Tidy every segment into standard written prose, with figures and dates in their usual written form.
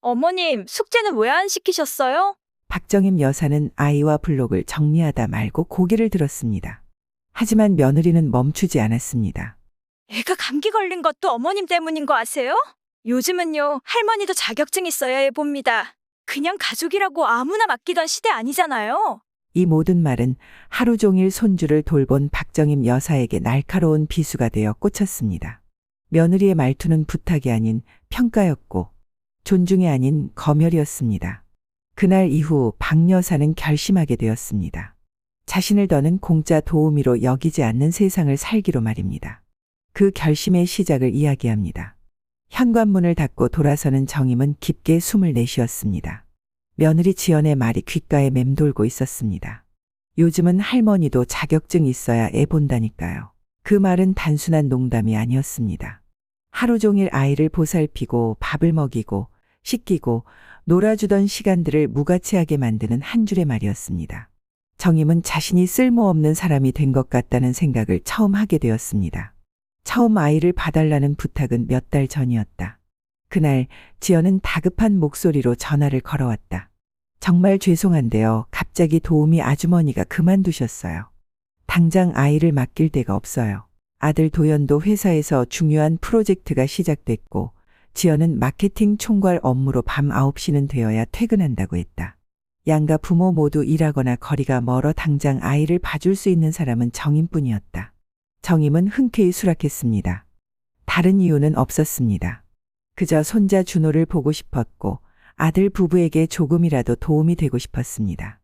어머님, 숙제는 왜 안 시키셨어요? 박정임 여사는 아이와 블록을 정리하다 말고 고개를 들었습니다. 하지만 며느리는 멈추지 않았습니다. 애가 감기 걸린 것도 어머님 때문인 거 아세요? 요즘은요, 할머니도 자격증 있어야 해 봅니다. 그냥 가족이라고 아무나 맡기던 시대 아니잖아요. 이 모든 말은 하루 종일 손주를 돌본 박정임 여사에게 날카로운 비수가 되어 꽂혔습니다. 며느리의 말투는 부탁이 아닌 평가였고 존중이 아닌 검열이었습니다. 그날 이후 박 여사는 결심하게 되었습니다. 자신을 더는 공짜 도우미로 여기지 않는 세상을 살기로 말입니다. 그 결심의 시작을 이야기합니다. 현관문을 닫고 돌아서는 정임은 깊게 숨을 내쉬었습니다. 며느리 지연의 말이 귓가에 맴돌고 있었습니다. 요즘은 할머니도 자격증 있어야 애 본다니까요. 그 말은 단순한 농담이 아니었습니다. 하루 종일 아이를 보살피고 밥을 먹이고 씻기고 놀아주던 시간들을 무가치하게 만드는 한 줄의 말이었습니다. 정임은 자신이 쓸모없는 사람이 된 것 같다는 생각을 처음 하게 되었습니다. 처음 아이를 봐달라는 부탁은 몇 달 전이었다. 그날 지연은 다급한 목소리로 전화를 걸어왔다. 정말 죄송한데요. 갑자기 도우미 아주머니가 그만두셨어요. 당장 아이를 맡길 데가 없어요. 아들 도연도 회사에서 중요한 프로젝트가 시작됐고 지연은 마케팅 총괄 업무로 밤 9시는 되어야 퇴근한다고 했다. 양가 부모 모두 일하거나 거리가 멀어 당장 아이를 봐줄 수 있는 사람은 정임뿐이었다. 정임은 흔쾌히 수락했습니다. 다른 이유는 없었습니다. 그저 손자 준호를 보고 싶었고 아들 부부에게 조금이라도 도움이 되고 싶었습니다.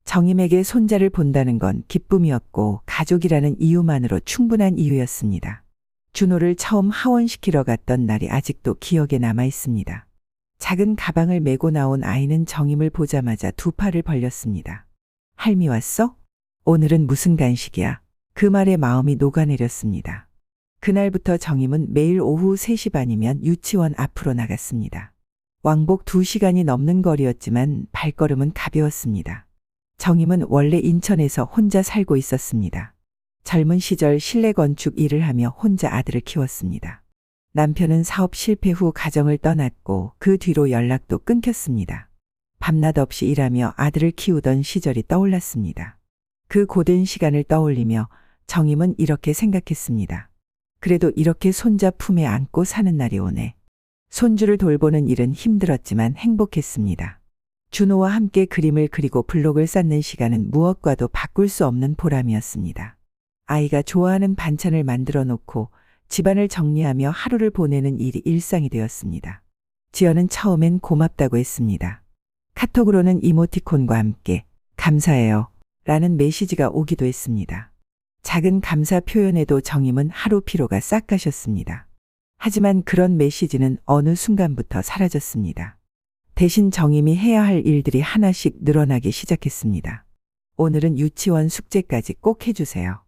정임에게 손자를 본다는 건 기쁨이었고 가족이라는 이유만으로 충분한 이유였습니다. 준호를 처음 하원시키러 갔던 날이 아직도 기억에 남아 있습니다. 작은 가방을 메고 나온 아이는 정임을 보자마자 두 팔을 벌렸습니다. 할미 왔어? 오늘은 무슨 간식이야? 그 말에 마음이 녹아내렸습니다. 그날부터 정임은 매일 오후 3시 반이면 유치원 앞으로 나갔습니다. 왕복 2시간이 넘는 거리였지만 발걸음은 가벼웠습니다. 정임은 원래 인천에서 혼자 살고 있었습니다. 젊은 시절 실내 건축 일을 하며 혼자 아들을 키웠습니다. 남편은 사업 실패 후 가정을 떠났고 그 뒤로 연락도 끊겼습니다. 밤낮 없이 일하며 아들을 키우던 시절이 떠올랐습니다. 그 고된 시간을 떠올리며 정임은 이렇게 생각했습니다. 그래도 이렇게 손자 품에 안고 사는 날이 오네. 손주를 돌보는 일은 힘들었지만 행복했습니다. 준호와 함께 그림을 그리고 블록을 쌓는 시간은 무엇과도 바꿀 수 없는 보람이었습니다. 아이가 좋아하는 반찬을 만들어 놓고 집안을 정리하며 하루를 보내는 일이 일상이 되었습니다. 지연은 처음엔 고맙다고 했습니다. 카톡으로는 이모티콘과 함께 감사해요 라는 메시지가 오기도 했습니다. 작은 감사 표현에도 정임은 하루 피로가 싹 가셨습니다. 하지만 그런 메시지는 어느 순간부터 사라졌습니다. 대신 정임이 해야 할 일들이 하나씩 늘어나기 시작했습니다. 오늘은 유치원 숙제까지 꼭 해주세요.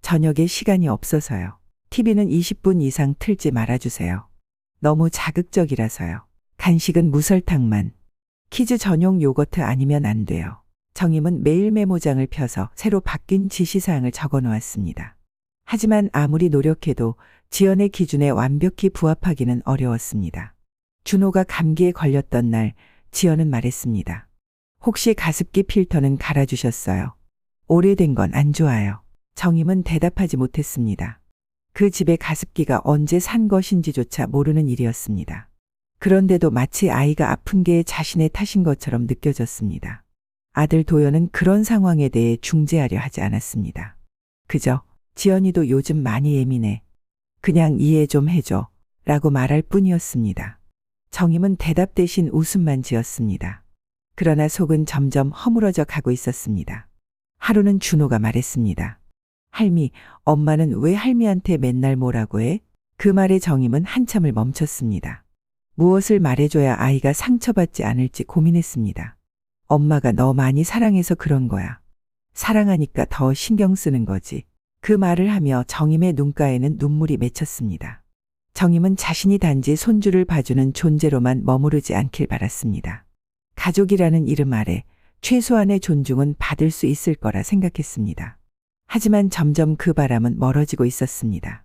저녁에 시간이 없어서요. TV는 20분 이상 틀지 말아주세요. 너무 자극적이라서요. 간식은 무설탕만. 키즈 전용 요거트 아니면 안 돼요. 정임은 매일 메모장을 펴서 새로 바뀐 지시사항을 적어 놓았습니다. 하지만 아무리 노력해도 지연의 기준에 완벽히 부합하기는 어려웠습니다. 준호가 감기에 걸렸던 날 지연은 말했습니다. 혹시 가습기 필터는 갈아주셨어요? 오래된 건 안 좋아요. 정임은 대답하지 못했습니다. 그 집에 가습기가 언제 산 것인지조차 모르는 일이었습니다. 그런데도 마치 아이가 아픈 게 자신의 탓인 것처럼 느껴졌습니다. 아들 도연은 그런 상황에 대해 중재하려 하지 않았습니다. 그저 지연이도 요즘 많이 예민해. 그냥 이해 좀 해줘 라고 말할 뿐이었습니다. 정임은 대답 대신 웃음만 지었습니다. 그러나 속은 점점 허물어져 가고 있었습니다. 하루는 준호가 말했습니다. 할미, 엄마는 왜 할미한테 맨날 뭐라고 해? 그 말에 정임은 한참을 멈췄습니다. 무엇을 말해줘야 아이가 상처받지 않을지 고민했습니다. 엄마가 너 많이 사랑해서 그런 거야. 사랑하니까 더 신경 쓰는 거지. 그 말을 하며 정임의 눈가에는 눈물이 맺혔습니다. 정임은 자신이 단지 손주를 봐주는 존재로만 머무르지 않길 바랐습니다. 가족이라는 이름 아래 최소한의 존중은 받을 수 있을 거라 생각했습니다. 하지만 점점 그 바람은 멀어지고 있었습니다.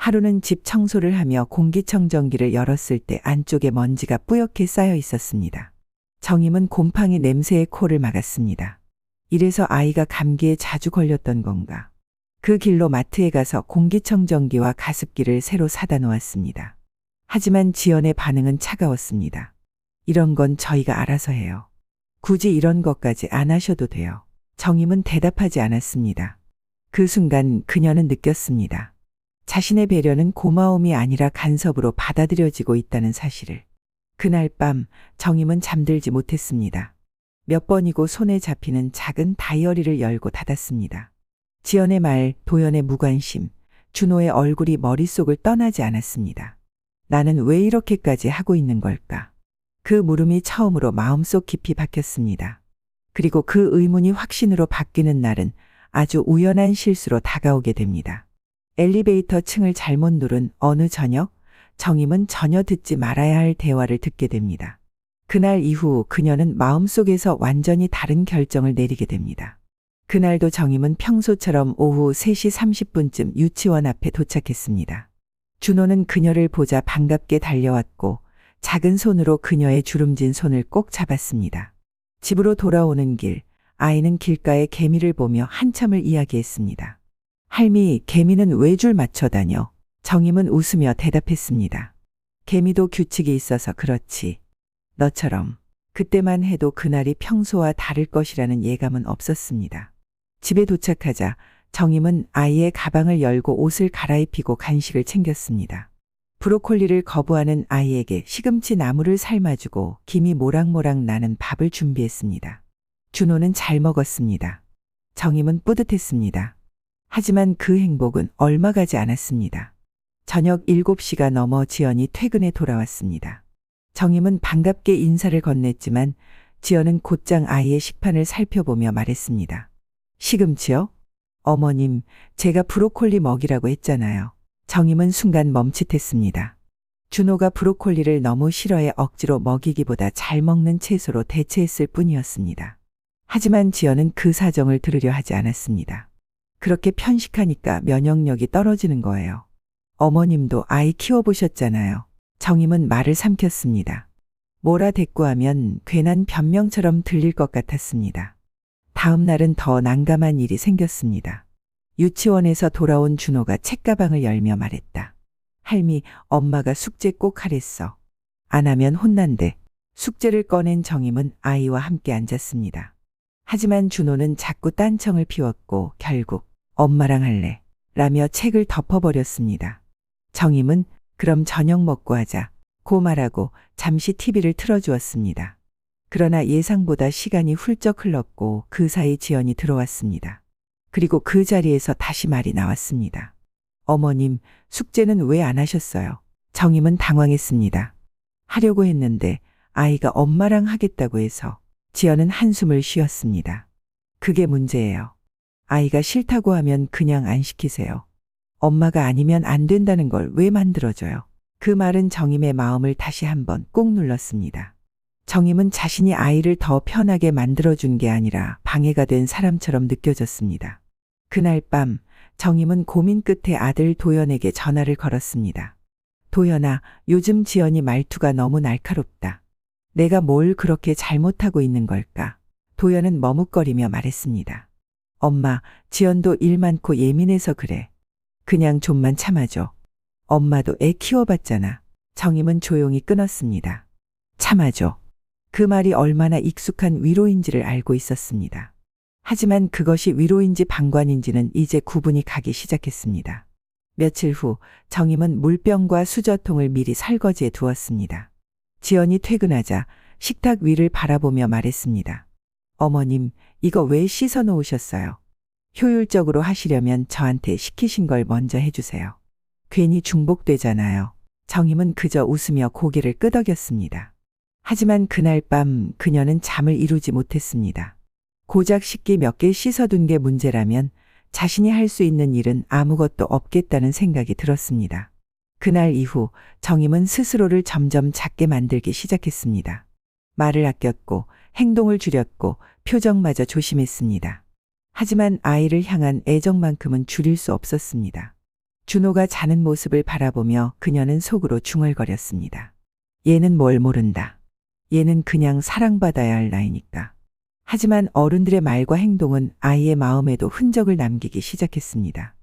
하루는 집 청소를 하며 공기청정기를 열었을 때 안쪽에 먼지가 뿌옇게 쌓여 있었습니다. 정임은 곰팡이 냄새에 코를 막았습니다. 이래서 아이가 감기에 자주 걸렸던 건가. 그 길로 마트에 가서 공기청정기와 가습기를 새로 사다 놓았습니다. 하지만 지연의 반응은 차가웠습니다. 이런 건 저희가 알아서 해요. 굳이 이런 것까지 안 하셔도 돼요. 정임은 대답하지 않았습니다. 그 순간 그녀는 느꼈습니다. 자신의 배려는 고마움이 아니라 간섭으로 받아들여지고 있다는 사실을. 그날 밤 정임은 잠들지 못했습니다. 몇 번이고 손에 잡히는 작은 다이어리를 열고 닫았습니다. 지연의 말, 도연의 무관심, 준호의 얼굴이 머릿속을 떠나지 않았습니다. 나는 왜 이렇게까지 하고 있는 걸까? 그 물음이 처음으로 마음속 깊이 박혔습니다. 그리고 그 의문이 확신으로 바뀌는 날은 아주 우연한 실수로 다가오게 됩니다. 엘리베이터 층을 잘못 누른 어느 저녁, 정임은 전혀 듣지 말아야 할 대화를 듣게 됩니다. 그날 이후 그녀는 마음속에서 완전히 다른 결정을 내리게 됩니다. 그날도 정임은 평소처럼 오후 3시 30분쯤 유치원 앞에 도착했습니다. 준호는 그녀를 보자 반갑게 달려왔고 작은 손으로 그녀의 주름진 손을 꼭 잡았습니다. 집으로 돌아오는 길, 아이는 길가에 개미를 보며 한참을 이야기했습니다. 할미, 개미는 왜 줄 맞춰 다녀? 정임은 웃으며 대답했습니다. 개미도 규칙이 있어서 그렇지. 너처럼. 그때만 해도 그날이 평소와 다를 것이라는 예감은 없었습니다. 집에 도착하자 정임은 아이의 가방을 열고 옷을 갈아입히고 간식을 챙겼습니다. 브로콜리를 거부하는 아이에게 시금치 나물을 삶아주고 김이 모락모락 나는 밥을 준비했습니다. 준호는 잘 먹었습니다. 정임은 뿌듯했습니다. 하지만 그 행복은 얼마 가지 않았습니다. 저녁 7시가 넘어 지연이 퇴근에 돌아왔습니다. 정임은 반갑게 인사를 건넸지만 지연은 곧장 아이의 식판을 살펴보며 말했습니다. 시금치요? 어머님, 제가 브로콜리 먹이라고 했잖아요. 정임은 순간 멈칫했습니다. 준호가 브로콜리를 너무 싫어해 억지로 먹이기보다 잘 먹는 채소로 대체했을 뿐이었습니다. 하지만 지연은 그 사정을 들으려 하지 않았습니다. 그렇게 편식하니까 면역력이 떨어지는 거예요. 어머님도 아이 키워보셨잖아요. 정임은 말을 삼켰습니다. 뭐라 대꾸하면 괜한 변명처럼 들릴 것 같았습니다. 다음 날은 더 난감한 일이 생겼습니다. 유치원에서 돌아온 준호가 책가방을 열며 말했다. 할미, 엄마가 숙제 꼭 하랬어. 안 하면 혼난대. 숙제를 꺼낸 정임은 아이와 함께 앉았습니다. 하지만 준호는 자꾸 딴청을 피웠고 결국 엄마랑 할래 라며 책을 덮어버렸습니다. 정임은 그럼 저녁 먹고 하자 고 말하고 잠시 TV를 틀어주었습니다. 그러나 예상보다 시간이 훌쩍 흘렀고 그 사이 지연이 들어왔습니다. 그리고 그 자리에서 다시 말이 나왔습니다. 어머님, 숙제는 왜 안 하셨어요? 정임은 당황했습니다. 하려고 했는데 아이가 엄마랑 하겠다고 해서. 지연은 한숨을 쉬었습니다. 그게 문제예요. 아이가 싫다고 하면 그냥 안 시키세요. 엄마가 아니면 안 된다는 걸 왜 만들어줘요? 그 말은 정임의 마음을 다시 한번 꾹 눌렀습니다. 정임은 자신이 아이를 더 편하게 만들어준 게 아니라 방해가 된 사람처럼 느껴졌습니다. 그날 밤 정임은 고민 끝에 아들 도연에게 전화를 걸었습니다. 도연아, 요즘 지연이 말투가 너무 날카롭다. 내가 뭘 그렇게 잘못하고 있는 걸까? 도연은 머뭇거리며 말했습니다. 엄마, 지연도 일 많고 예민해서 그래. 그냥 좀만 참아줘. 엄마도 애 키워봤잖아. 정임은 조용히 끊었습니다. 참아줘. 그 말이 얼마나 익숙한 위로인지를 알고 있었습니다. 하지만 그것이 위로인지 방관인지는 이제 구분이 가기 시작했습니다. 며칠 후 정임은 물병과 수저통을 미리 설거지해 두었습니다. 지연이 퇴근하자 식탁 위를 바라보며 말했습니다. 어머님, 이거 왜 씻어 놓으셨어요? 효율적으로 하시려면 저한테 시키신 걸 먼저 해주세요. 괜히 중복되잖아요. 정임은 그저 웃으며 고개를 끄덕였습니다. 하지만 그날 밤 그녀는 잠을 이루지 못했습니다. 고작 식기 몇 개 씻어둔 게 문제라면 자신이 할 수 있는 일은 아무것도 없겠다는 생각이 들었습니다. 그날 이후 정임은 스스로를 점점 작게 만들기 시작했습니다. 말을 아꼈고 행동을 줄였고 표정마저 조심했습니다. 하지만 아이를 향한 애정만큼은 줄일 수 없었습니다. 준호가 자는 모습을 바라보며 그녀는 속으로 중얼거렸습니다. 얘는 뭘 모른다. 얘는 그냥 사랑받아야 할 나이니까. 하지만 어른들의 말과 행동은 아이의 마음에도 흔적을 남기기 시작했습니다.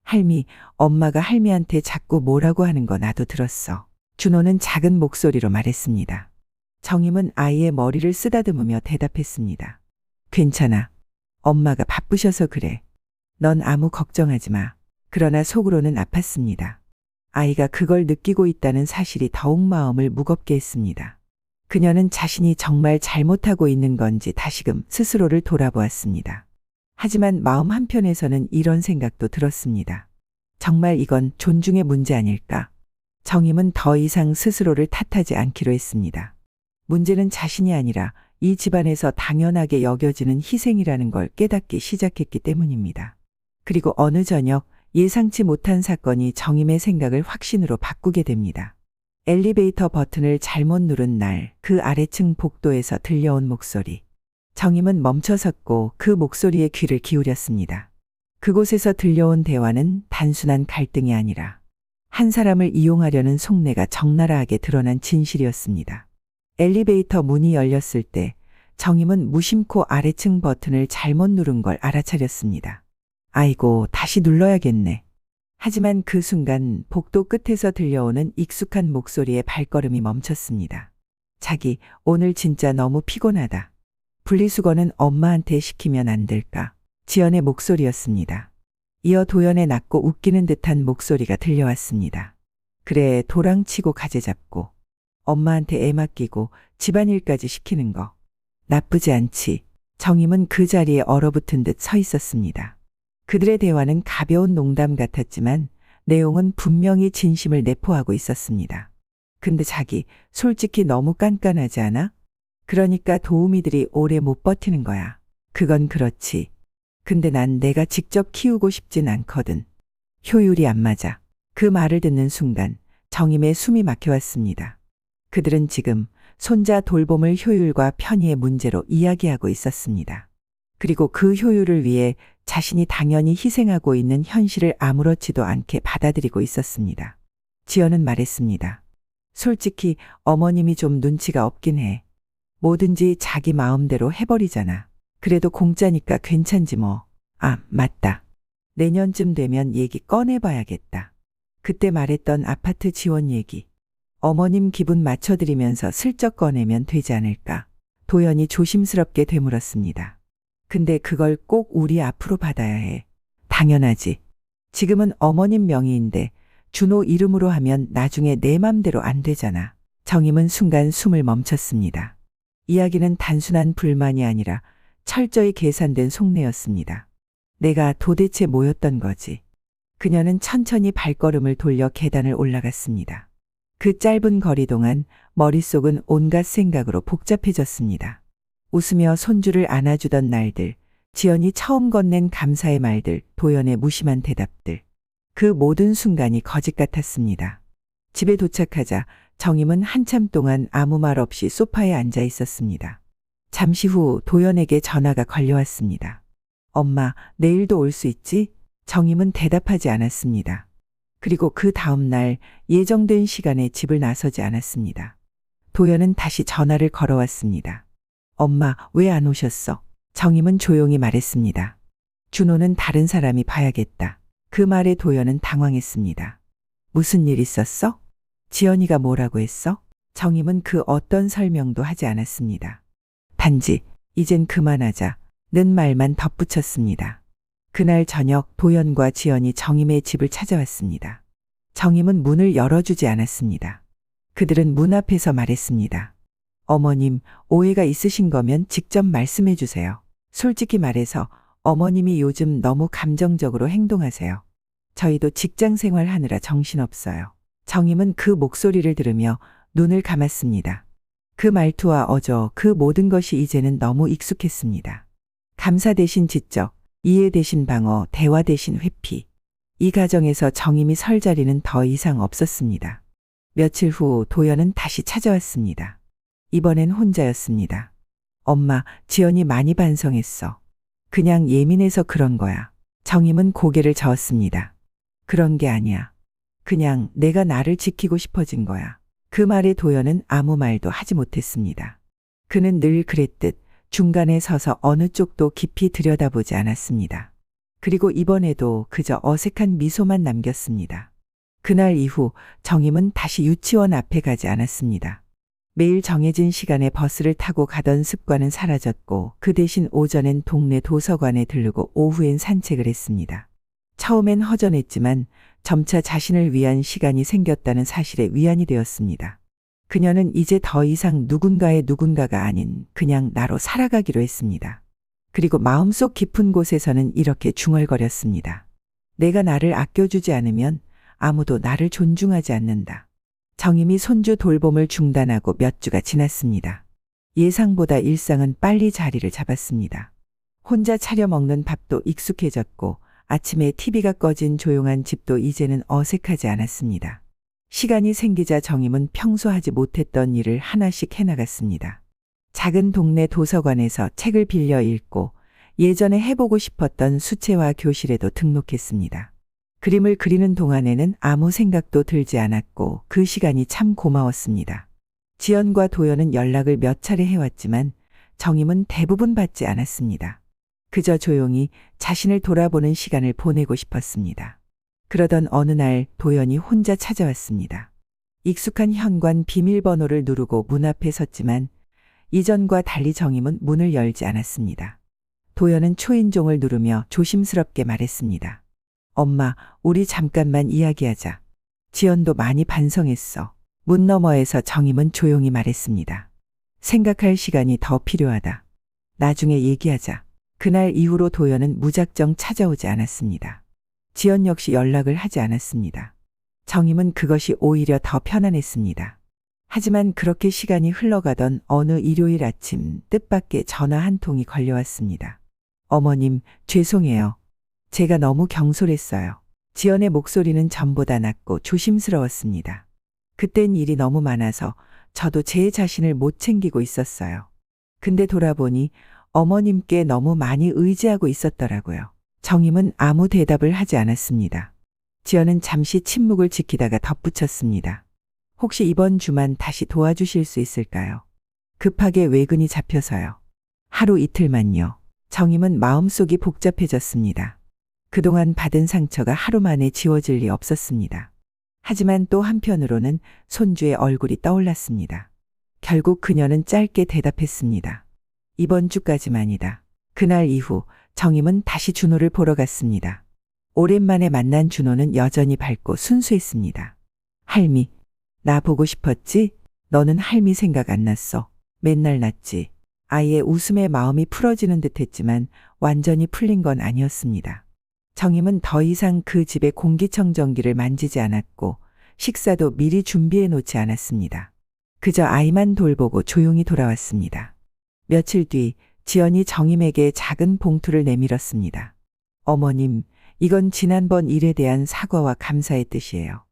할미, 엄마가 할미한테 자꾸 뭐라고 하는 거 나도 들었어. 준호는 작은 목소리로 말했습니다. 정임은 아이의 머리를 쓰다듬으며 대답했습니다. 괜찮아. 엄마가 바쁘셔서 그래. 넌 아무 걱정하지 마. 그러나 속으로는 아팠습니다. 아이가 그걸 느끼고 있다는 사실이 더욱 마음을 무겁게 했습니다. 그녀는 자신이 정말 잘못하고 있는 건지 다시금 스스로를 돌아보았습니다. 하지만 마음 한편에서는 이런 생각도 들었습니다. 정말 이건 존중의 문제 아닐까? 정임은 더 이상 스스로를 탓하지 않기로 했습니다. 문제는 자신이 아니라 이 집안에서 당연하게 여겨지는 희생이라는 걸 깨닫기 시작했기 때문입니다. 그리고 어느 저녁 예상치 못한 사건이 정임의 생각을 확신으로 바꾸게 됩니다. 엘리베이터 버튼을 잘못 누른 날 그 아래층 복도에서 들려온 목소리. 정임은 멈춰섰고 그 목소리에 귀를 기울였습니다. 그곳에서 들려온 대화는 단순한 갈등이 아니라 한 사람을 이용하려는 속내가 적나라하게 드러난 진실이었습니다. 엘리베이터 문이 열렸을 때 정임은 무심코 아래층 버튼을 잘못 누른 걸 알아차렸습니다. 아이고, 다시 눌러야겠네. 하지만 그 순간 복도 끝에서 들려오는 익숙한 목소리에 발걸음이 멈췄습니다. 자기, 오늘 진짜 너무 피곤하다. 분리수거는 엄마한테 시키면 안 될까? 지연의 목소리였습니다. 이어 도연의 낮고 웃기는 듯한 목소리가 들려왔습니다. 그래, 도랑치고 가재 잡고 엄마한테 애 맡기고 집안일까지 시키는 거. 나쁘지 않지. 정임은 그 자리에 얼어붙은 듯 서 있었습니다. 그들의 대화는 가벼운 농담 같았지만 내용은 분명히 진심을 내포하고 있었습니다. 근데 자기, 솔직히 너무 깐깐하지 않아? 그러니까 도우미들이 오래 못 버티는 거야. 그건 그렇지. 근데 난 내가 직접 키우고 싶진 않거든. 효율이 안 맞아. 그 말을 듣는 순간 정임의 숨이 막혀왔습니다. 그들은 지금 손자 돌봄을 효율과 편의의 문제로 이야기하고 있었습니다. 그리고 그 효율을 위해 자신이 당연히 희생하고 있는 현실을 아무렇지도 않게 받아들이고 있었습니다. 지연은 말했습니다. 솔직히 어머님이 좀 눈치가 없긴 해. 뭐든지 자기 마음대로 해버리잖아. 그래도 공짜니까 괜찮지 뭐. 아, 맞다. 내년쯤 되면 얘기 꺼내봐야겠다. 그때 말했던 아파트 지원 얘기. 어머님 기분 맞춰드리면서 슬쩍 꺼내면 되지 않을까. 도연이 조심스럽게 되물었습니다. 근데 그걸 꼭 우리 앞으로 받아야 해. 당연하지. 지금은 어머님 명의인데 준호 이름으로 하면 나중에 내 맘대로 안 되잖아. 정임은 순간 숨을 멈췄습니다. 이야기는 단순한 불만이 아니라 철저히 계산된 속내였습니다. 내가 도대체 뭐였던 거지? 그녀는 천천히 발걸음을 돌려 계단을 올라갔습니다. 그 짧은 거리 동안 머릿속은 온갖 생각으로 복잡해졌습니다. 웃으며 손주를 안아주던 날들, 지연이 처음 건넨 감사의 말들, 도연의 무심한 대답들. 그 모든 순간이 거짓 같았습니다. 집에 도착하자 정임은 한참 동안 아무 말 없이 소파에 앉아 있었습니다. 잠시 후 도연에게 전화가 걸려왔습니다. 엄마, 내일도 올 수 있지? 정임은 대답하지 않았습니다. 그리고 그 다음 날 예정된 시간에 집을 나서지 않았습니다. 도연은 다시 전화를 걸어왔습니다. 엄마, 왜 안 오셨어? 정임은 조용히 말했습니다. 준호는 다른 사람이 봐야겠다. 그 말에 도연은 당황했습니다. 무슨 일 있었어? 지연이가 뭐라고 했어? 정임은 그 어떤 설명도 하지 않았습니다. 단지 이젠 그만하자 는 말만 덧붙였습니다. 그날 저녁 도연과 지연이 정임의 집을 찾아왔습니다. 정임은 문을 열어주지 않았습니다. 그들은 문 앞에서 말했습니다. 어머님, 오해가 있으신 거면 직접 말씀해 주세요. 솔직히 말해서 어머님이 요즘 너무 감정적으로 행동하세요. 저희도 직장 생활 하느라 정신없어요. 정임은 그 목소리를 들으며 눈을 감았습니다. 그 말투와 어조, 그 모든 것이 이제는 너무 익숙했습니다. 감사 대신 지적, 이해 대신 방어, 대화 대신 회피. 이 가정에서 정임이 설 자리는 더 이상 없었습니다. 며칠 후 도연은 다시 찾아왔습니다. 이번엔 혼자였습니다. 엄마, 지연이 많이 반성했어. 그냥 예민해서 그런 거야. 정임은 고개를 저었습니다. 그런 게 아니야. 그냥 내가 나를 지키고 싶어진 거야. 그 말에 도연은 아무 말도 하지 못했습니다. 그는 늘 그랬듯 중간에 서서 어느 쪽도 깊이 들여다보지 않았습니다. 그리고 이번에도 그저 어색한 미소만 남겼습니다. 그날 이후 정임은 다시 유치원 앞에 가지 않았습니다. 매일 정해진 시간에 버스를 타고 가던 습관은 사라졌고 그 대신 오전엔 동네 도서관에 들르고 오후엔 산책을 했습니다. 처음엔 허전했지만 점차 자신을 위한 시간이 생겼다는 사실에 위안이 되었습니다. 그녀는 이제 더 이상 누군가의 누군가가 아닌 그냥 나로 살아가기로 했습니다. 그리고 마음속 깊은 곳에서는 이렇게 중얼거렸습니다. 내가 나를 아껴주지 않으면 아무도 나를 존중하지 않는다. 정임이 손주 돌봄을 중단하고 몇 주가 지났습니다. 예상보다 일상은 빨리 자리를 잡았습니다. 혼자 차려 먹는 밥도 익숙해졌고 아침에 TV가 꺼진 조용한 집도 이제는 어색하지 않았습니다. 시간이 생기자 정임은 평소 하지 못했던 일을 하나씩 해나갔습니다. 작은 동네 도서관에서 책을 빌려 읽고 예전에 해보고 싶었던 수채화 교실에도 등록했습니다. 그림을 그리는 동안에는 아무 생각도 들지 않았고 그 시간이 참 고마웠습니다. 지연과 도연은 연락을 몇 차례 해왔지만 정임은 대부분 받지 않았습니다. 그저 조용히 자신을 돌아보는 시간을 보내고 싶었습니다. 그러던 어느 날 도연이 혼자 찾아왔습니다. 익숙한 현관 비밀번호를 누르고 문 앞에 섰지만 이전과 달리 정임은 문을 열지 않았습니다. 도연은 초인종을 누르며 조심스럽게 말했습니다. 엄마, 우리 잠깐만 이야기하자. 지연도 많이 반성했어. 문 너머에서 정임은 조용히 말했습니다. 생각할 시간이 더 필요하다. 나중에 얘기하자. 그날 이후로 도연은 무작정 찾아오지 않았습니다. 지연 역시 연락을 하지 않았습니다. 정임은 그것이 오히려 더 편안했습니다. 하지만 그렇게 시간이 흘러가던 어느 일요일 아침 뜻밖의 전화 한 통이 걸려왔습니다. 어머님, 죄송해요. 제가 너무 경솔했어요. 지연의 목소리는 전보다 낮고 조심스러웠습니다. 그땐 일이 너무 많아서 저도 제 자신을 못 챙기고 있었어요. 근데 돌아보니 어머님께 너무 많이 의지하고 있었더라고요. 정임은 아무 대답을 하지 않았습니다. 지연은 잠시 침묵을 지키다가 덧붙였습니다. 혹시 이번 주만 다시 도와주실 수 있을까요? 급하게 외근이 잡혀서요. 하루 이틀만요. 정임은 마음속이 복잡해졌습니다. 그동안 받은 상처가 하루 만에 지워질 리 없었습니다. 하지만 또 한편으로는 손주의 얼굴이 떠올랐습니다. 결국 그녀는 짧게 대답했습니다. 이번 주까지만이다. 그날 이후 정임은 다시 준호를 보러 갔습니다. 오랜만에 만난 준호는 여전히 밝고 순수했습니다. 할미, 나 보고 싶었지? 너는 할미 생각 안 났어. 맨날 났지. 아이의 웃음에 마음이 풀어지는 듯 했지만 완전히 풀린 건 아니었습니다. 정임은 더 이상 그 집의 공기청정기를 만지지 않았고 식사도 미리 준비해 놓지 않았습니다. 그저 아이만 돌보고 조용히 돌아왔습니다. 며칠 뒤 지연이 정임에게 작은 봉투를 내밀었습니다. 어머님, 이건 지난번 일에 대한 사과와 감사의 뜻이에요.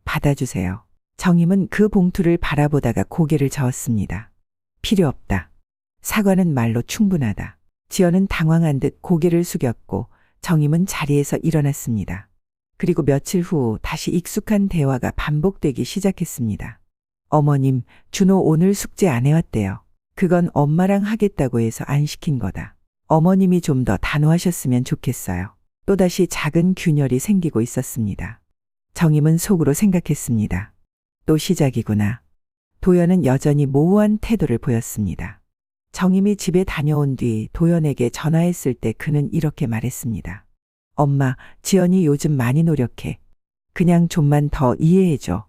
받아주세요. 정임은 그 봉투를 바라보다가 고개를 저었습니다. 필요 없다. 사과는 말로 충분하다. 지연은 당황한 듯 고개를 숙였고 정임은 자리에서 일어났습니다. 그리고 며칠 후 다시 익숙한 대화가 반복되기 시작했습니다. 어머님, 준호 오늘 숙제 안 해왔대요. 그건 엄마랑 하겠다고 해서 안 시킨 거다. 어머님이 좀 더 단호하셨으면 좋겠어요. 또다시 작은 균열이 생기고 있었습니다. 정임은 속으로 생각했습니다. 또 시작이구나. 도연은 여전히 모호한 태도를 보였습니다. 정임이 집에 다녀온 뒤 도연에게 전화했을 때 그는 이렇게 말했습니다. 엄마, 지연이 요즘 많이 노력해. 그냥 좀만 더 이해해줘.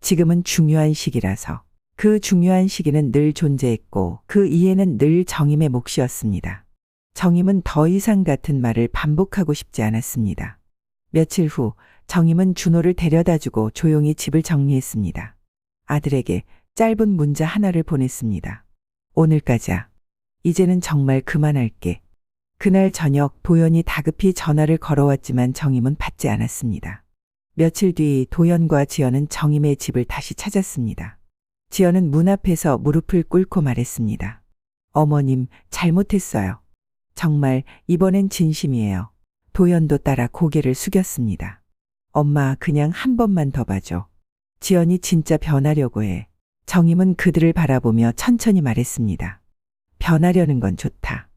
지금은 중요한 시기라서. 그 중요한 시기는 늘 존재했고 그 이해는 늘 정임의 몫이었습니다. 정임은 더 이상 같은 말을 반복하고 싶지 않았습니다. 며칠 후 정임은 준호를 데려다주고 조용히 집을 정리했습니다. 아들에게 짧은 문자 하나를 보냈습니다. 오늘까지야. 이제는 정말 그만할게. 그날 저녁 도연이 다급히 전화를 걸어왔지만 정임은 받지 않았습니다. 며칠 뒤 도연과 지연은 정임의 집을 다시 찾았습니다. 지연은 문 앞에서 무릎을 꿇고 말했습니다. 어머님, 잘못했어요. 정말 이번엔 진심이에요. 도연도 따라 고개를 숙였습니다. 엄마, 그냥 한 번만 더 봐줘. 지연이 진짜 변하려고 해. 정임은 그들을 바라보며 천천히 말했습니다. 변하려는 건 좋다.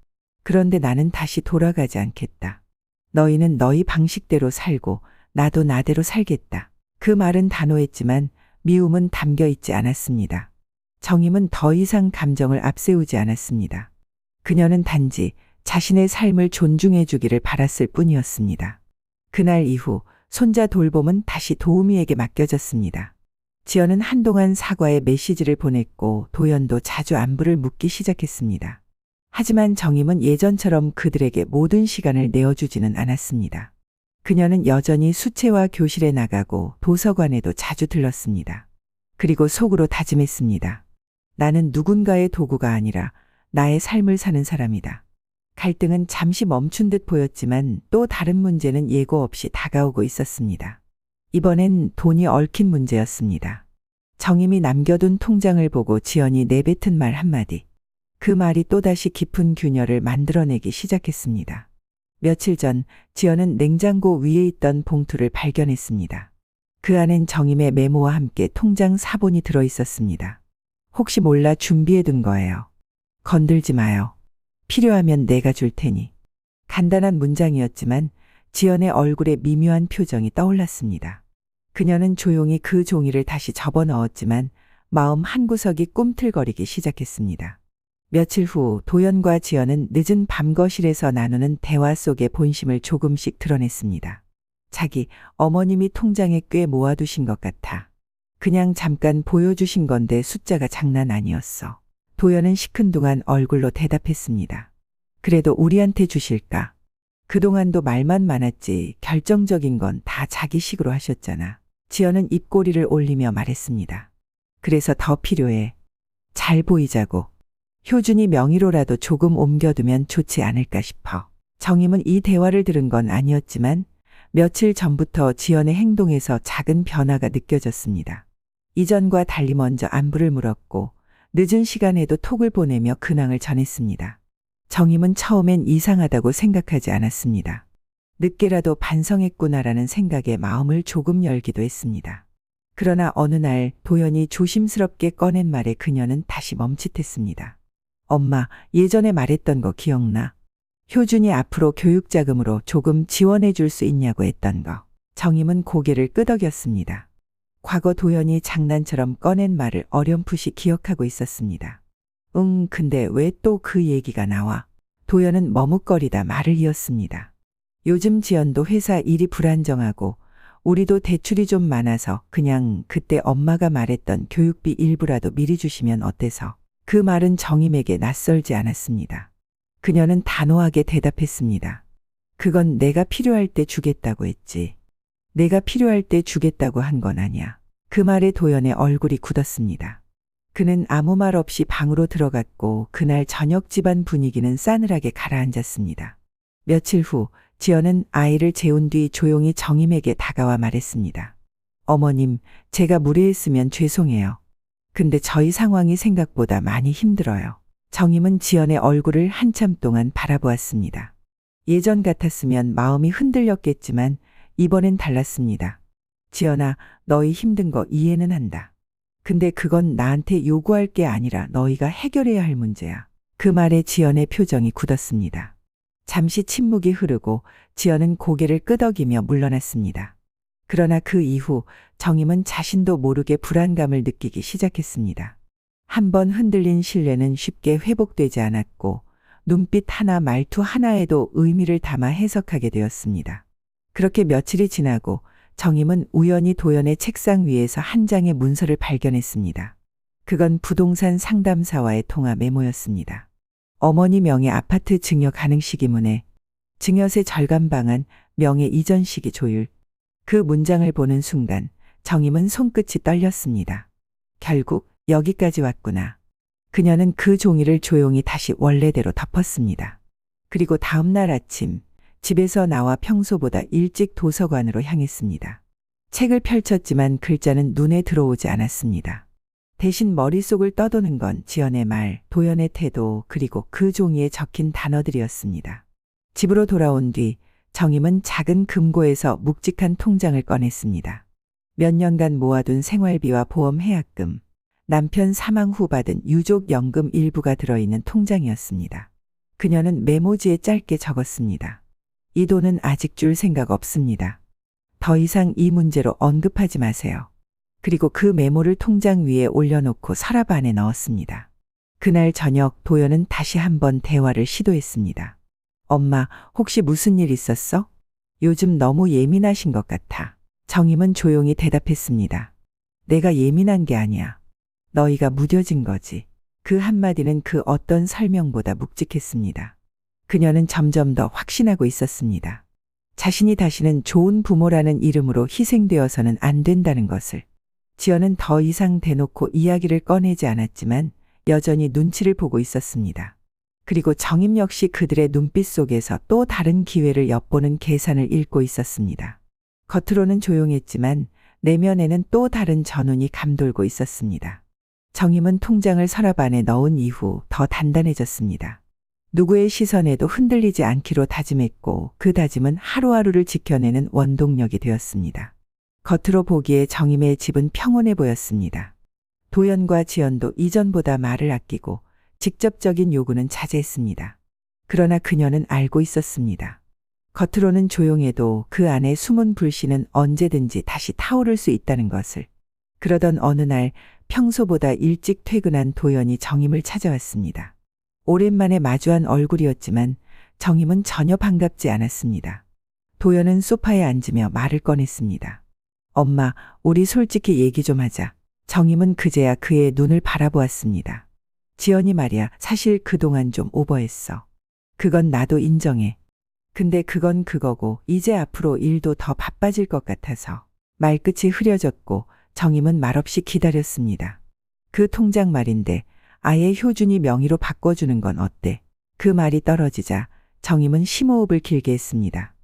그런데 나는 다시 돌아가지 않겠다. 너희는 너희 방식대로 살고 나도 나대로 살겠다. 그 말은 단호했지만 미움은 담겨 있지 않았습니다. 정임은 더 이상 감정을 앞세우지 않았습니다. 그녀는 단지 자신의 삶을 존중해 주기를 바랐을 뿐이었습니다. 그날 이후 손자 돌봄은 다시 도우미에게 맡겨졌습니다. 지연은 한동안 사과의 메시지를 보냈고 도연도 자주 안부를 묻기 시작했습니다. 하지만 정임은 예전처럼 그들에게 모든 시간을 내어주지는 않았습니다. 그녀는 여전히 수채화 교실에 나가고 도서관에도 자주 들렀습니다. 그리고 속으로 다짐했습니다. 나는 누군가의 도구가 아니라 나의 삶을 사는 사람이다. 갈등은 잠시 멈춘 듯 보였지만 또 다른 문제는 예고 없이 다가오고 있었습니다. 이번엔 돈이 얽힌 문제였습니다. 정임이 남겨둔 통장을 보고 지연이 내뱉은 말 한마디. 그 말이 또다시 깊은 균열을 만들어내기 시작했습니다. 며칠 전 지연은 냉장고 위에 있던 봉투를 발견했습니다. 그 안엔 정임의 메모와 함께 통장 사본이 들어 있었습니다. 혹시 몰라 준비해둔 거예요. 건들지 마요. 필요하면 내가 줄 테니. 간단한 문장이었지만 지연의 얼굴에 미묘한 표정이 떠올랐습니다. 그녀는 조용히 그 종이를 다시 접어 넣었지만 마음 한구석이 꿈틀거리기 시작했습니다. 며칠 후 도연과 지연은 늦은 밤 거실에서 나누는 대화 속의 본심을 조금씩 드러냈습니다. 자기 어머님이 통장에 꽤 모아두신 것 같아. 그냥 잠깐 보여주신 건데 숫자가 장난 아니었어. 도연은 시큰둥한 얼굴로 대답했습니다. 그래도 우리한테 주실까? 그동안도 말만 많았지 결정적인 건 다 자기식으로 하셨잖아. 지연은 입꼬리를 올리며 말했습니다. 그래서 더 필요해. 잘 보이자고. 효준이 명의로라도 조금 옮겨두면 좋지 않을까 싶어. 정임은 이 대화를 들은 건 아니었지만 며칠 전부터 지연의 행동에서 작은 변화가 느껴졌습니다. 이전과 달리 먼저 안부를 물었고 늦은 시간에도 톡을 보내며 근황을 전했습니다. 정임은 처음엔 이상하다고 생각하지 않았습니다. 늦게라도 반성했구나라는 생각에 마음을 조금 열기도 했습니다. 그러나 어느 날 도연이 조심스럽게 꺼낸 말에 그녀는 다시 멈칫했습니다. 엄마, 예전에 말했던 거 기억나? 효준이 앞으로 교육자금으로 조금 지원해 줄 수 있냐고 했던 거. 정임은 고개를 끄덕였습니다. 과거 도연이 장난처럼 꺼낸 말을 어렴풋이 기억하고 있었습니다. 근데 왜 또 그 얘기가 나와? 도연은 머뭇거리다 말을 이었습니다. 요즘 지연도 회사 일이 불안정하고 우리도 대출이 좀 많아서 그냥 그때 엄마가 말했던 교육비 일부라도 미리 주시면 어때서? 그 말은 정임에게 낯설지 않았습니다. 그녀는 단호하게 대답했습니다. 그건 내가 필요할 때 주겠다고 했지. 내가 필요할 때 주겠다고 한 건 아니야. 그 말에 도연의 얼굴이 굳었습니다. 그는 아무 말 없이 방으로 들어갔고 그날 저녁 집안 분위기는 싸늘하게 가라앉았습니다. 며칠 후 지연은 아이를 재운 뒤 조용히 정임에게 다가와 말했습니다. 어머님, 제가 무례했으면 죄송해요. 근데 저희 상황이 생각보다 많이 힘들어요. 정임은 지연의 얼굴을 한참 동안 바라보았습니다. 예전 같았으면 마음이 흔들렸겠지만 이번엔 달랐습니다. 지연아, 너희 힘든 거 이해는 한다. 근데 그건 나한테 요구할 게 아니라 너희가 해결해야 할 문제야. 그 말에 지연의 표정이 굳었습니다. 잠시 침묵이 흐르고 지연은 고개를 끄덕이며 물러났습니다. 그러나 그 이후 정임은 자신도 모르게 불안감을 느끼기 시작했습니다. 한번 흔들린 신뢰는 쉽게 회복되지 않았고 눈빛 하나 말투 하나에도 의미를 담아 해석하게 되었습니다. 그렇게 며칠이 지나고 정임은 우연히 도연의 책상 위에서 한 장의 문서를 발견했습니다. 그건 부동산 상담사와의 통화 메모였습니다. 어머니 명의 아파트 증여 가능 시기문에 증여세 절감 방안 명의 이전 시기 조율. 그 문장을 보는 순간 정임은 손끝이 떨렸습니다. 결국 여기까지 왔구나. 그녀는 그 종이를 조용히 다시 원래대로 덮었습니다. 그리고 다음 날 아침 집에서 나와 평소보다 일찍 도서관으로 향했습니다. 책을 펼쳤지만 글자는 눈에 들어오지 않았습니다. 대신 머릿속을 떠도는 건 지연의 말, 도연의 태도, 그리고 그 종이에 적힌 단어들이었습니다. 집으로 돌아온 뒤 정임은 작은 금고에서 묵직한 통장을 꺼냈습니다. 몇 년간 모아둔 생활비와 보험 해약금, 남편 사망 후 받은 유족연금 일부가 들어있는 통장이었습니다. 그녀는 메모지에 짧게 적었습니다. 이 돈은 아직 줄 생각 없습니다. 더 이상 이 문제로 언급하지 마세요. 그리고 그 메모를 통장 위에 올려놓고 서랍 안에 넣었습니다. 그날 저녁 도연은 다시 한번 대화를 시도했습니다. 엄마, 혹시 무슨 일 있었어? 요즘 너무 예민하신 것 같아. 정임은 조용히 대답했습니다. 내가 예민한 게 아니야. 너희가 무뎌진 거지. 그 한마디는 그 어떤 설명보다 묵직했습니다. 그녀는 점점 더 확신하고 있었습니다. 자신이 다시는 좋은 부모라는 이름으로 희생되어서는 안 된다는 것을. 지연은 더 이상 대놓고 이야기를 꺼내지 않았지만 여전히 눈치를 보고 있었습니다. 그리고 정임 역시 그들의 눈빛 속에서 또 다른 기회를 엿보는 계산을 읽고 있었습니다. 겉으로는 조용했지만 내면에는 또 다른 전운이 감돌고 있었습니다. 정임은 통장을 서랍 안에 넣은 이후 더 단단해졌습니다. 누구의 시선에도 흔들리지 않기로 다짐했고 그 다짐은 하루하루를 지켜내는 원동력이 되었습니다. 겉으로 보기에 정임의 집은 평온해 보였습니다. 도연과 지연도 이전보다 말을 아끼고 직접적인 요구는 자제했습니다. 그러나 그녀는 알고 있었습니다. 겉으로는 조용해도 그 안에 숨은 불씨는 언제든지 다시 타오를 수 있다는 것을. 그러던 어느 날 평소보다 일찍 퇴근한 도연이 정임을 찾아왔습니다. 오랜만에 마주한 얼굴이었지만 정임은 전혀 반갑지 않았습니다. 도연은 소파에 앉으며 말을 꺼냈습니다. 엄마, 우리 솔직히 얘기 좀 하자. 정임은 그제야 그의 눈을 바라보았습니다. 지연이 말이야, 사실 그동안 좀 오버했어. 그건 나도 인정해. 근데 그건 그거고 이제 앞으로 일도 더 바빠질 것 같아서. 말끝이 흐려졌고 정임은 말없이 기다렸습니다. 그 통장 말인데 아예 효준이 명의로 바꿔주는 건 어때? 그 말이 떨어지자 정임은 심호흡을 길게 했습니다.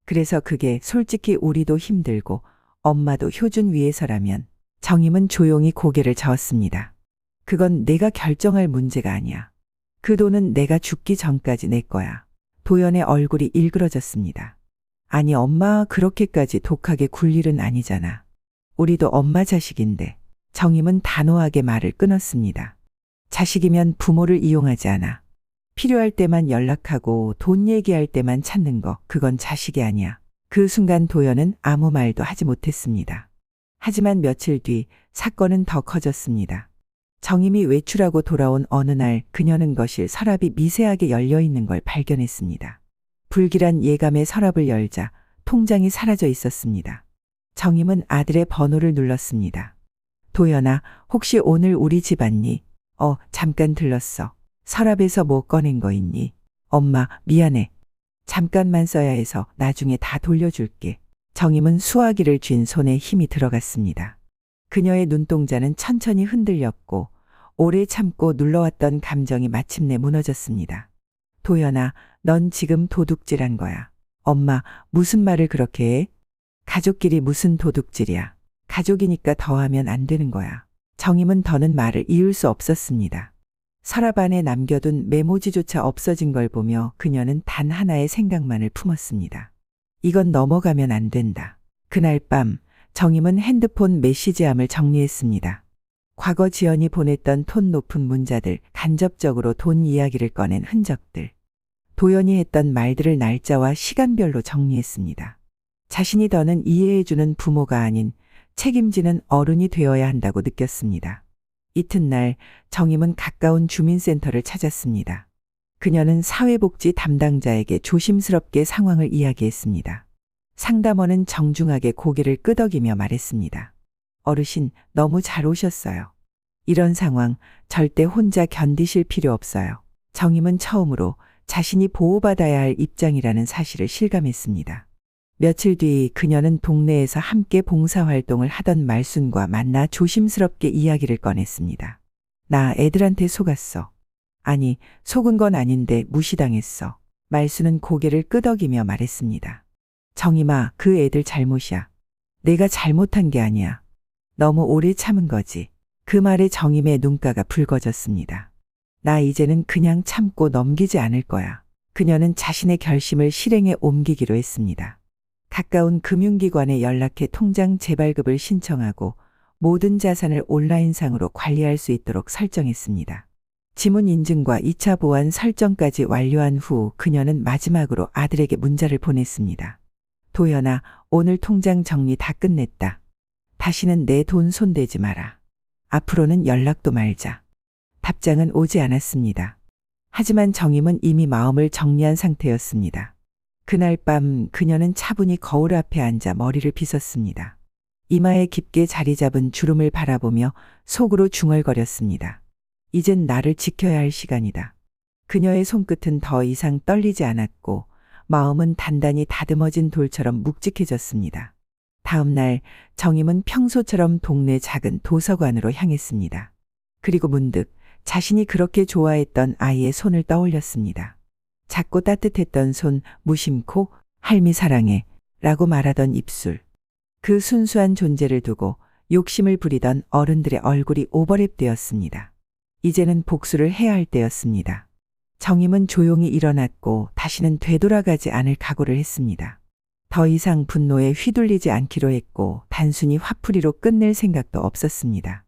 그래서 그게 솔직히 우리도 힘들고 엄마도 효준 위해서라면. 정임은 조용히 고개를 저었습니다. 그건 내가 결정할 문제가 아니야. 그 돈은 내가 죽기 전까지 내 거야. 도연의 얼굴이 일그러졌습니다. 아니 엄마, 그렇게까지 독하게 굴 일은 아니잖아. 우리도 엄마 자식인데. 정임은 단호하게 말을 끊었습니다. 자식이면 부모를 이용하지 않아. 필요할 때만 연락하고 돈 얘기할 때만 찾는 거, 그건 자식이 아니야. 그 순간 도연은 아무 말도 하지 못했습니다. 하지만 며칠 뒤 사건은 더 커졌습니다. 정임이 외출하고 돌아온 어느 날 그녀는 거실 서랍이 미세하게 열려 있는 걸 발견했습니다. 불길한 예감의 서랍을 열자 통장이 사라져 있었습니다. 정임은 아들의 번호를 눌렀습니다. 도연아, 혹시 오늘 우리 집 왔니? 잠깐 들렀어. 서랍에서 뭐 꺼낸 거 있니? 엄마, 미안해. 잠깐만 써야 해서 나중에 다 돌려줄게. 정임은 수화기를 쥔 손에 힘이 들어갔습니다. 그녀의 눈동자는 천천히 흔들렸고 오래 참고 눌러왔던 감정이 마침내 무너졌습니다. 도연아, 넌 지금 도둑질한 거야. 엄마, 무슨 말을 그렇게 해? 가족끼리 무슨 도둑질이야. 가족이니까 더하면 안 되는 거야. 정임은 더는 말을 이을 수 없었습니다. 서랍 안에 남겨둔 메모지조차 없어진 걸 보며 그녀는 단 하나의 생각만을 품었습니다. 이건 넘어가면 안 된다. 그날 밤 정임은 핸드폰 메시지함을 정리했습니다. 과거 지연이 보냈던 톤 높은 문자들, 간접적으로 돈 이야기를 꺼낸 흔적들. 도연이 했던 말들을 날짜와 시간별로 정리했습니다. 자신이 더는 이해해주는 부모가 아닌 책임지는 어른이 되어야 한다고 느꼈습니다. 이튿날 정임은 가까운 주민센터를 찾았습니다. 그녀는 사회복지 담당자에게 조심스럽게 상황을 이야기했습니다. 상담원은 정중하게 고개를 끄덕이며 말했습니다. 어르신, 너무 잘 오셨어요. 이런 상황 절대 혼자 견디실 필요 없어요. 정임은 처음으로 자신이 보호받아야 할 입장이라는 사실을 실감했습니다. 며칠 뒤 그녀는 동네에서 함께 봉사활동을 하던 말순과 만나 조심스럽게 이야기를 꺼냈습니다. 나 애들한테 속았어. 아니, 속은 건 아닌데 무시당했어. 말순은 고개를 끄덕이며 말했습니다. 정임아, 그 애들 잘못이야. 내가 잘못한 게 아니야. 너무 오래 참은 거지. 그 말에 정임의 눈가가 붉어졌습니다. 나 이제는 그냥 참고 넘기지 않을 거야. 그녀는 자신의 결심을 실행에 옮기기로 했습니다. 가까운 금융기관에 연락해 통장 재발급을 신청하고 모든 자산을 온라인상으로 관리할 수 있도록 설정했습니다. 지문 인증과 2차 보안 설정까지 완료한 후 그녀는 마지막으로 아들에게 문자를 보냈습니다. 도연아, 오늘 통장 정리 다 끝냈다. 다시는 내 돈 손대지 마라. 앞으로는 연락도 말자. 답장은 오지 않았습니다. 하지만 정임은 이미 마음을 정리한 상태였습니다. 그날 밤 그녀는 차분히 거울 앞에 앉아 머리를 빗었습니다. 이마에 깊게 자리 잡은 주름을 바라보며 속으로 중얼거렸습니다. 이젠 나를 지켜야 할 시간이다. 그녀의 손끝은 더 이상 떨리지 않았고 마음은 단단히 다듬어진 돌처럼 묵직해졌습니다. 다음 날 정임은 평소처럼 동네 작은 도서관으로 향했습니다. 그리고 문득 자신이 그렇게 좋아했던 아이의 손을 떠올렸습니다. 작고 따뜻했던 손, 무심코 할미 사랑해 라고 말하던 입술. 그 순수한 존재를 두고 욕심을 부리던 어른들의 얼굴이 오버랩되었습니다. 이제는 복수를 해야 할 때였습니다. 정임은 조용히 일어났고 다시는 되돌아가지 않을 각오를 했습니다. 더 이상 분노에 휘둘리지 않기로 했고 단순히 화풀이로 끝낼 생각도 없었습니다.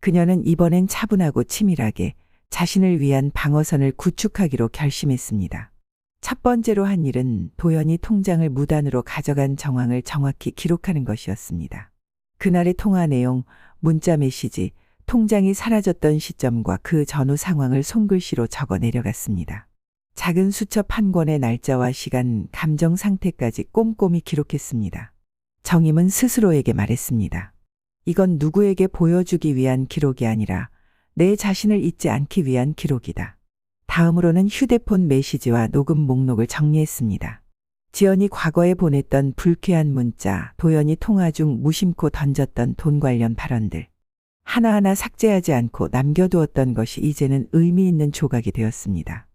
그녀는 이번엔 차분하고 치밀하게 자신을 위한 방어선을 구축하기로 결심했습니다. 첫 번째로 한 일은 도연이 통장을 무단으로 가져간 정황을 정확히 기록하는 것이었습니다. 그날의 통화 내용, 문자 메시지, 통장이 사라졌던 시점과 그 전후 상황을 손글씨로 적어 내려갔습니다. 작은 수첩 한 권의 날짜와 시간, 감정 상태까지 꼼꼼히 기록했습니다. 정임은 스스로에게 말했습니다. 이건 누구에게 보여주기 위한 기록이 아니라 내 자신을 잊지 않기 위한 기록이다. 다음으로는 휴대폰 메시지와 녹음 목록을 정리했습니다. 지연이 과거에 보냈던 불쾌한 문자, 도연이 통화 중 무심코 던졌던 돈 관련 발언들. 하나하나 삭제하지 않고 남겨두었던 것이 이제는 의미 있는 조각이 되었습니다.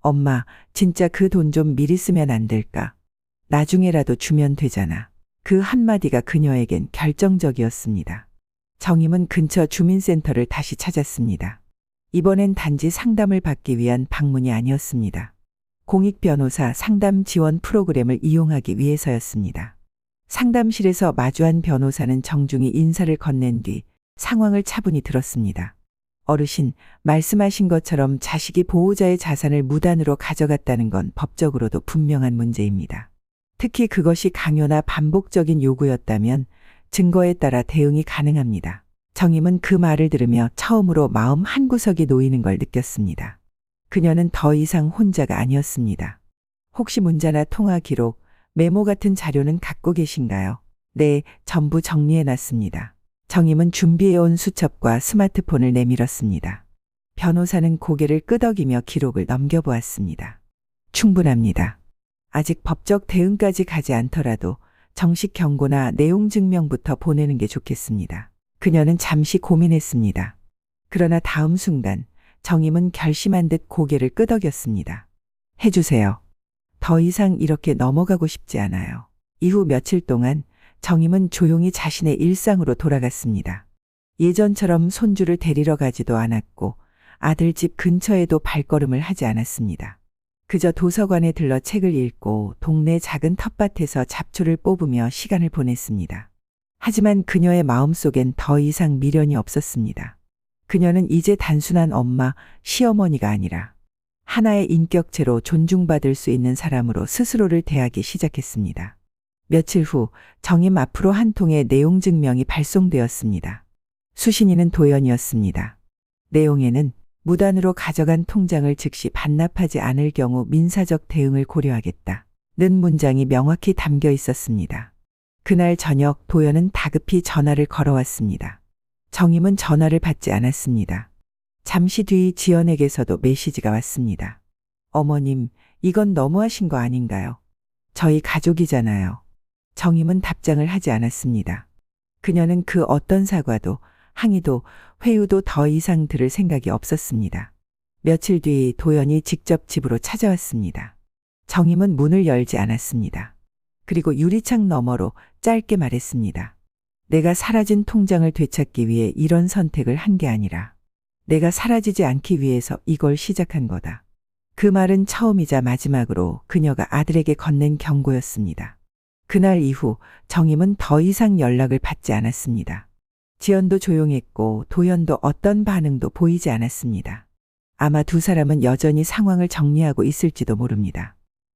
엄마, 진짜 그 돈 좀 미리 쓰면 안 될까? 나중에라도 주면 되잖아. 그 한마디가 그녀에겐 결정적이었습니다. 정임은 근처 주민센터를 다시 찾았습니다. 이번엔 단지 상담을 받기 위한 방문이 아니었습니다. 공익변호사 상담 지원 프로그램을 이용하기 위해서였습니다. 상담실에서 마주한 변호사는 정중히 인사를 건넨 뒤 상황을 차분히 들었습니다. 어르신, 말씀하신 것처럼 자식이 보호자의 자산을 무단으로 가져갔다는 건 법적으로도 분명한 문제입니다. 특히 그것이 강요나 반복적인 요구였다면 증거에 따라 대응이 가능합니다. 정임은 그 말을 들으며 처음으로 마음 한구석이 놓이는 걸 느꼈습니다. 그녀는 더 이상 혼자가 아니었습니다. 혹시 문자나 통화 기록, 메모 같은 자료는 갖고 계신가요? 네, 전부 정리해놨습니다. 정임은 준비해온 수첩과 스마트폰을 내밀었습니다. 변호사는 고개를 끄덕이며 기록을 넘겨보았습니다. 충분합니다. 아직 법적 대응까지 가지 않더라도 정식 경고나 내용 증명부터 보내는 게 좋겠습니다. 그녀는 잠시 고민했습니다. 그러나 다음 순간 정임은 결심한 듯 고개를 끄덕였습니다. 해주세요. 더 이상 이렇게 넘어가고 싶지 않아요. 이후 며칠 동안 정임은 조용히 자신의 일상으로 돌아갔습니다. 예전처럼 손주를 데리러 가지도 않았고 아들 집 근처에도 발걸음을 하지 않았습니다. 그저 도서관에 들러 책을 읽고 동네 작은 텃밭에서 잡초를 뽑으며 시간을 보냈습니다. 하지만 그녀의 마음속엔 더 이상 미련이 없었습니다. 그녀는 이제 단순한 엄마, 시어머니가 아니라 하나의 인격체로 존중받을 수 있는 사람으로 스스로를 대하기 시작했습니다. 며칠 후 정임 앞으로 한 통의 내용 증명이 발송되었습니다. 수신인은 도연이었습니다. 내용에는 무단으로 가져간 통장을 즉시 반납하지 않을 경우 민사적 대응을 고려하겠다 는 문장이 명확히 담겨 있었습니다. 그날 저녁 도연은 다급히 전화를 걸어왔습니다. 정임은 전화를 받지 않았습니다. 잠시 뒤 지연에게서도 메시지가 왔습니다. 어머님, 이건 너무하신 거 아닌가요? 저희 가족이잖아요. 정임은 답장을 하지 않았습니다. 그녀는 그 어떤 사과도 항의도 회유도 더 이상 들을 생각이 없었습니다. 며칠 뒤 도연이 직접 집으로 찾아왔습니다. 정임은 문을 열지 않았습니다. 그리고 유리창 너머로 짧게 말했습니다. 내가 사라진 통장을 되찾기 위해 이런 선택을 한 게 아니라 내가 사라지지 않기 위해서 이걸 시작한 거다. 그 말은 처음이자 마지막으로 그녀가 아들에게 건넨 경고였습니다. 그날 이후 정임은 더 이상 연락을 받지 않았습니다. 지연도 조용했고 도연도 어떤 반응도 보이지 않았습니다. 아마 두 사람은 여전히 상황을 정리하고 있을지도 모릅니다.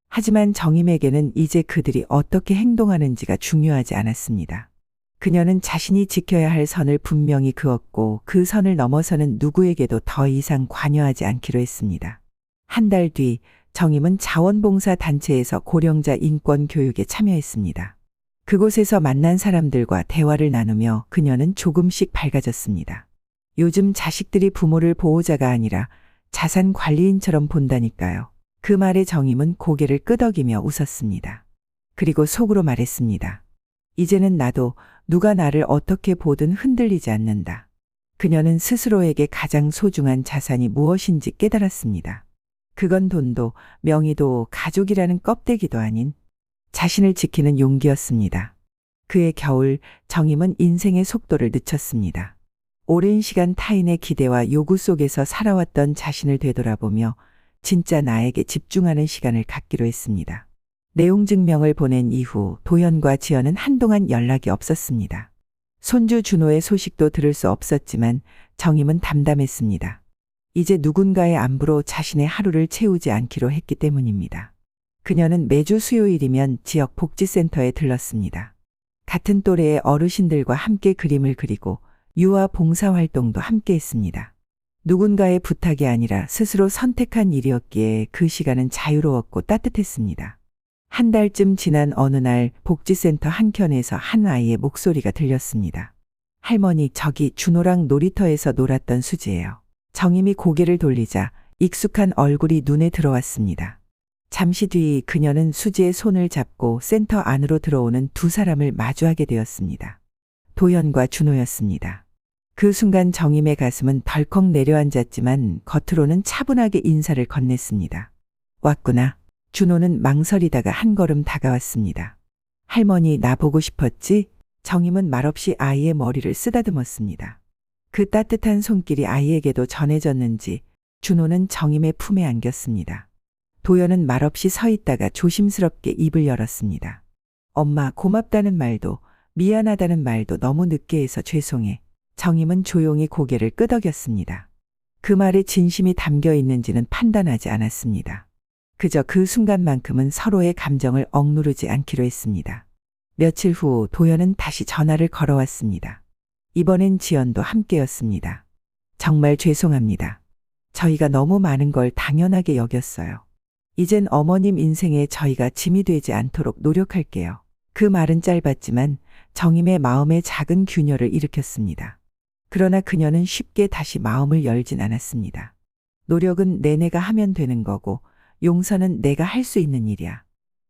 하지만 정임에게는 이제 그들이 어떻게 행동하는지가 중요하지 않았습니다. 그녀는 자신이 지켜야 할 선을 분명히 그었고 그 선을 넘어서는 누구에게도 더 이상 관여하지 않기로 했습니다. 한 달 뒤 정임은 자원봉사 단체에서 고령자 인권 교육에 참여했습니다. 그곳에서 만난 사람들과 대화를 나누며 그녀는 조금씩 밝아졌습니다. 요즘 자식들이 부모를 보호자가 아니라 자산 관리인처럼 본다니까요. 그 말에 정임은 고개를 끄덕이며 웃었습니다. 그리고 속으로 말했습니다. 이제는 나도 누가 나를 어떻게 보든 흔들리지 않는다. 그녀는 스스로에게 가장 소중한 자산이 무엇인지 깨달았습니다. 그건 돈도 명의도 가족이라는 껍데기도 아닌 자신을 지키는 용기였습니다. 그해 겨울 정임은 인생의 속도를 늦췄습니다. 오랜 시간 타인의 기대와 요구 속에서 살아왔던 자신을 되돌아보며 진짜 나에게 집중하는 시간을 갖기로 했습니다. 내용 증명을 보낸 이후 도연과 지연은 한동안 연락이 없었습니다. 손주 준호의 소식도 들을 수 없었지만 정임은 담담했습니다. 이제 누군가의 안부로 자신의 하루를 채우지 않기로 했기 때문입니다. 그녀는 매주 수요일이면 지역 복지센터에 들렀습니다. 같은 또래의 어르신들과 함께 그림을 그리고 유아 봉사활동도 함께 했습니다. 누군가의 부탁이 아니라 스스로 선택한 일이었기에 그 시간은 자유로웠고 따뜻했습니다. 한 달쯤 지난 어느 날 복지센터 한켠에서 한 아이의 목소리가 들렸습니다. 할머니, 저기 준호랑 놀이터에서 놀았던 수지예요. 정임이 고개를 돌리자 익숙한 얼굴이 눈에 들어왔습니다. 잠시 뒤 그녀는 수지의 손을 잡고 센터 안으로 들어오는 두 사람을 마주하게 되었습니다. 도연과 준호였습니다. 그 순간 정임의 가슴은 덜컥 내려앉았지만 겉으로는 차분하게 인사를 건넸습니다. 왔구나. 준호는 망설이다가 한 걸음 다가왔습니다. 할머니, 나 보고 싶었지? 정임은 말없이 아이의 머리를 쓰다듬었습니다. 그 따뜻한 손길이 아이에게도 전해졌는지 준호는 정임의 품에 안겼습니다. 도연은 말없이 서 있다가 조심스럽게 입을 열었습니다. 엄마, 고맙다는 말도 미안하다는 말도 너무 늦게 해서 죄송해. 정임은 조용히 고개를 끄덕였습니다. 그 말에 진심이 담겨 있는지는 판단하지 않았습니다. 그저 그 순간만큼은 서로의 감정을 억누르지 않기로 했습니다. 며칠 후 도연은 다시 전화를 걸어왔습니다. 이번엔 지연도 함께였습니다. 정말 죄송합니다. 저희가 너무 많은 걸 당연하게 여겼어요. 이젠 어머님 인생에 저희가 짐이 되지 않도록 노력할게요. 그 말은 짧았지만 정임의 마음에 작은 균열을 일으켰습니다. 그러나 그녀는 쉽게 다시 마음을 열진 않았습니다. 노력은 내가 하면 되는 거고 용서는 내가 할 수 있는 일이야.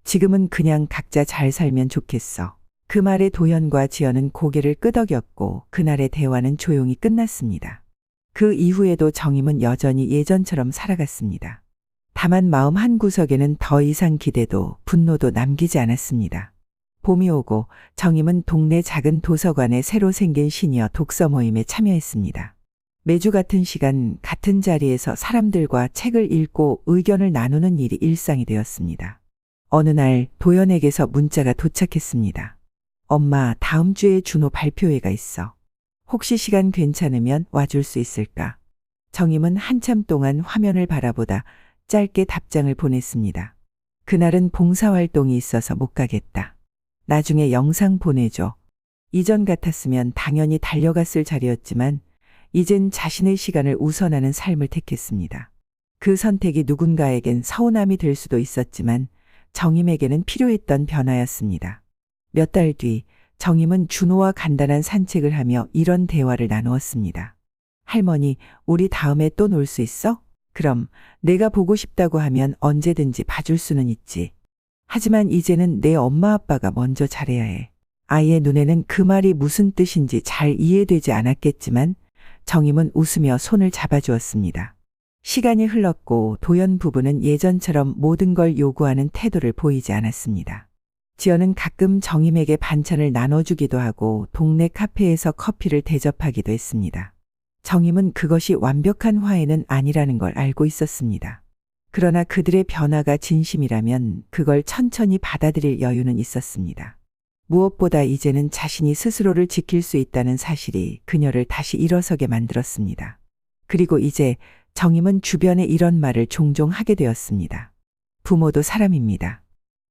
지금은 그냥 각자 잘 살면 좋겠어. 그 말에 도연과 지연은 고개를 끄덕였고 그날의 대화는 조용히 끝났습니다. 그 이후에도 정임은 여전히 예전처럼 살아갔습니다. 다만 마음 한구석에는 더 이상 기대도 분노도 남기지 않았습니다. 봄이 오고 정임은 동네 작은 도서관에 새로 생긴 시니어 독서 모임에 참여했습니다. 매주 같은 시간 같은 자리에서 사람들과 책을 읽고 의견을 나누는 일이 일상이 되었습니다. 어느 날 도연에게서 문자가 도착했습니다. 엄마, 다음 주에 준호 발표회가 있어. 혹시 시간 괜찮으면 와줄 수 있을까? 정임은 한참 동안 화면을 바라보다 짧게 답장을 보냈습니다. 그날은 봉사활동이 있어서 못 가겠다. 나중에 영상 보내줘. 이전 같았으면 당연히 달려갔을 자리였지만 이젠 자신의 시간을 우선하는 삶을 택했습니다. 그 선택이 누군가에겐 서운함이 될 수도 있었지만 정임에게는 필요했던 변화였습니다. 몇 달 뒤 정임은 준호와 간단한 산책을 하며 이런 대화를 나누었습니다. 할머니, 우리 다음에 또 놀 수 있어? 그럼 내가 보고 싶다고 하면 언제든지 봐줄 수는 있지. 하지만 이제는 내 엄마 아빠가 먼저 잘해야 해. 아이의 눈에는 그 말이 무슨 뜻인지 잘 이해되지 않았겠지만 정임은 웃으며 손을 잡아주었습니다. 시간이 흘렀고 도연 부부는 예전처럼 모든 걸 요구하는 태도를 보이지 않았습니다. 지연은 가끔 정임에게 반찬을 나눠주기도 하고 동네 카페에서 커피를 대접하기도 했습니다. 정임은 그것이 완벽한 화해는 아니라는 걸 알고 있었습니다. 그러나 그들의 변화가 진심이라면 그걸 천천히 받아들일 여유는 있었습니다. 무엇보다 이제는 자신이 스스로를 지킬 수 있다는 사실이 그녀를 다시 일어서게 만들었습니다. 그리고 이제 정임은 주변에 이런 말을 종종 하게 되었습니다. 부모도 사람입니다.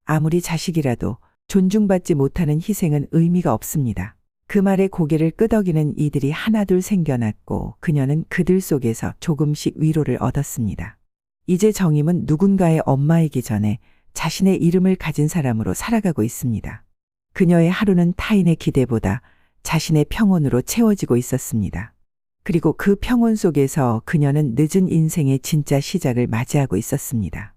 아무리 자식이라도 존중받지 못하는 희생은 의미가 없습니다. 그 말에 고개를 끄덕이는 이들이 하나둘 생겨났고 그녀는 그들 속에서 조금씩 위로를 얻었습니다. 이제 정임은 누군가의 엄마이기 전에 자신의 이름을 가진 사람으로 살아가고 있습니다. 그녀의 하루는 타인의 기대보다 자신의 평온으로 채워지고 있었습니다. 그리고 그 평온 속에서 그녀는 늦은 인생의 진짜 시작을 맞이하고 있었습니다.